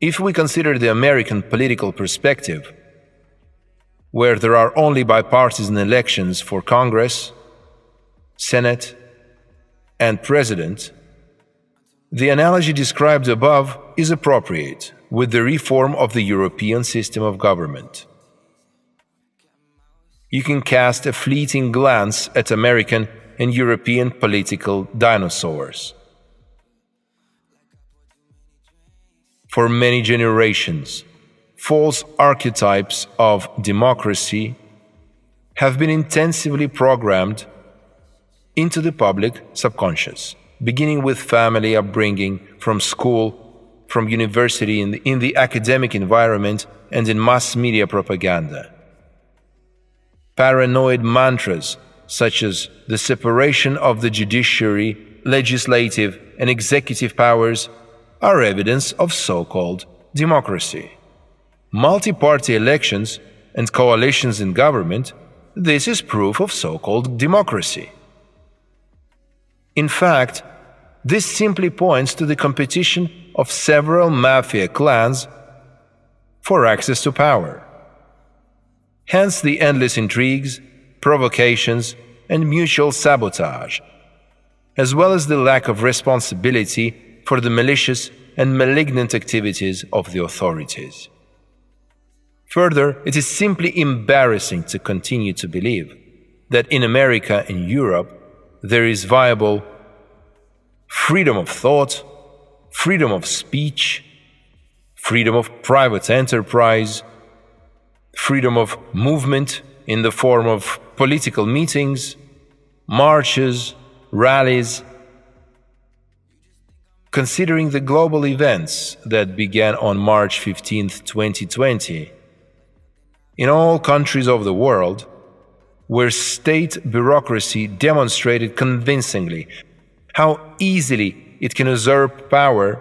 If we consider the American political perspective, where there are only bipartisan elections for Congress, Senate, and President, the analogy described above is appropriate with the reform of the European system of government. You can cast a fleeting glance at American and European political dinosaurs. For many generations, false archetypes of democracy have been intensively programmed into the public subconscious, beginning with family upbringing, from school, from university, in the academic environment, and in mass media propaganda. Paranoid mantras such as the separation of the judiciary, legislative, and executive powers are evidence of so-called democracy. Multi-party elections and coalitions in government, this is proof of so-called democracy. In fact, this simply points to the competition of several mafia clans for access to power. Hence the endless intrigues, provocations, and mutual sabotage, as well as the lack of responsibility for the malicious and malignant activities of the authorities. Further, it is simply embarrassing to continue to believe that in America and Europe there is viable freedom of thought, freedom of speech, freedom of private enterprise, freedom of movement in the form of political meetings, marches, rallies. Considering the global events that began on March 15, 2020, in all countries of the world, where state bureaucracy demonstrated convincingly how easily it can usurp power,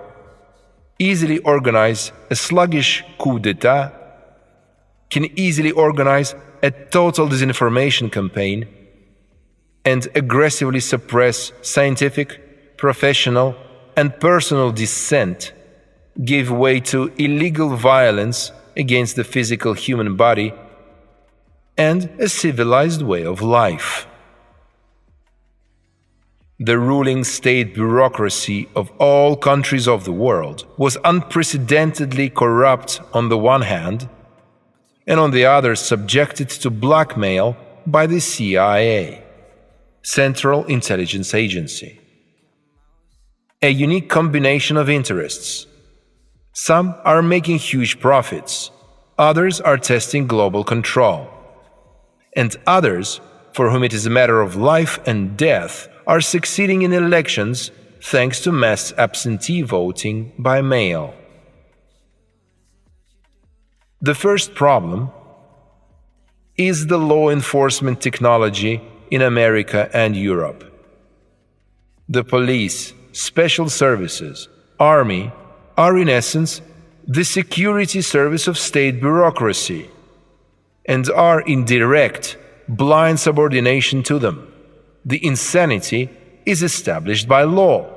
easily organize a sluggish coup d'etat, can easily organize a total disinformation campaign, and aggressively suppress scientific, professional, and personal dissent, give way to illegal violence against the physical human body and a civilized way of life. The ruling state bureaucracy of all countries of the world was unprecedentedly corrupt on the one hand, and on the other subjected to blackmail by the CIA, Central Intelligence Agency. A unique combination of interests. Some are making huge profits, others are testing global control, and others, for whom it is a matter of life and death, are succeeding in elections thanks to mass absentee voting by mail. The first problem is the law enforcement technology in America and Europe. The police, special services, army are in essence the security service of state bureaucracy and are in direct, blind subordination to them. The insanity is established by law.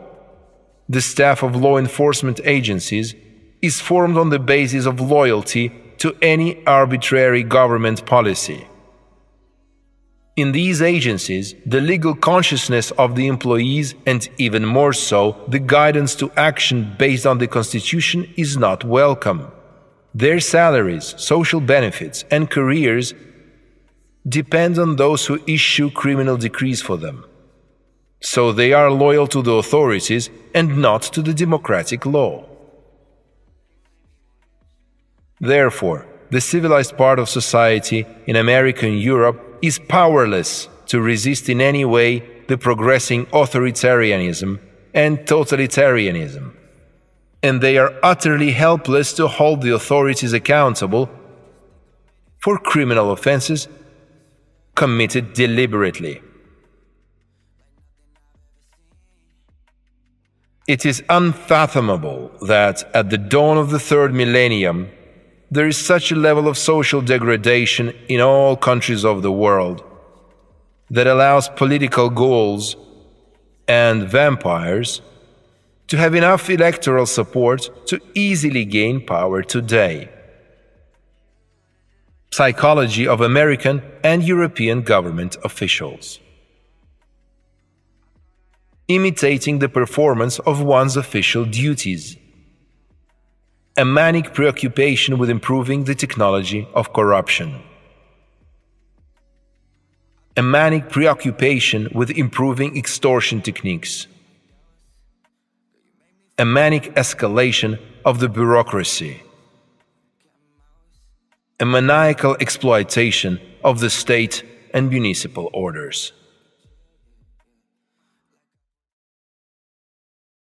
The staff of law enforcement agencies is formed on the basis of loyalty to any arbitrary government policy. In these agencies, the legal consciousness of the employees, and even more so, the guidance to action based on the Constitution, is not welcome. Their salaries, social benefits, and careers depend on those who issue criminal decrees for them. So they are loyal to the authorities and not to the democratic law. Therefore, the civilized part of society in America and Europe is powerless to resist in any way the progressing authoritarianism and totalitarianism, and they are utterly helpless to hold the authorities accountable for criminal offenses committed deliberately. It is unfathomable that at the dawn of the third millennium, there is such a level of social degradation in all countries of the world that allows political ghouls and vampires to have enough electoral support to easily gain power today. Psychology of American and European government officials. Imitating the performance of one's official duties. A manic preoccupation with improving the technology of corruption. A manic preoccupation with improving extortion techniques. A manic escalation of the bureaucracy. A maniacal exploitation of the state and municipal orders.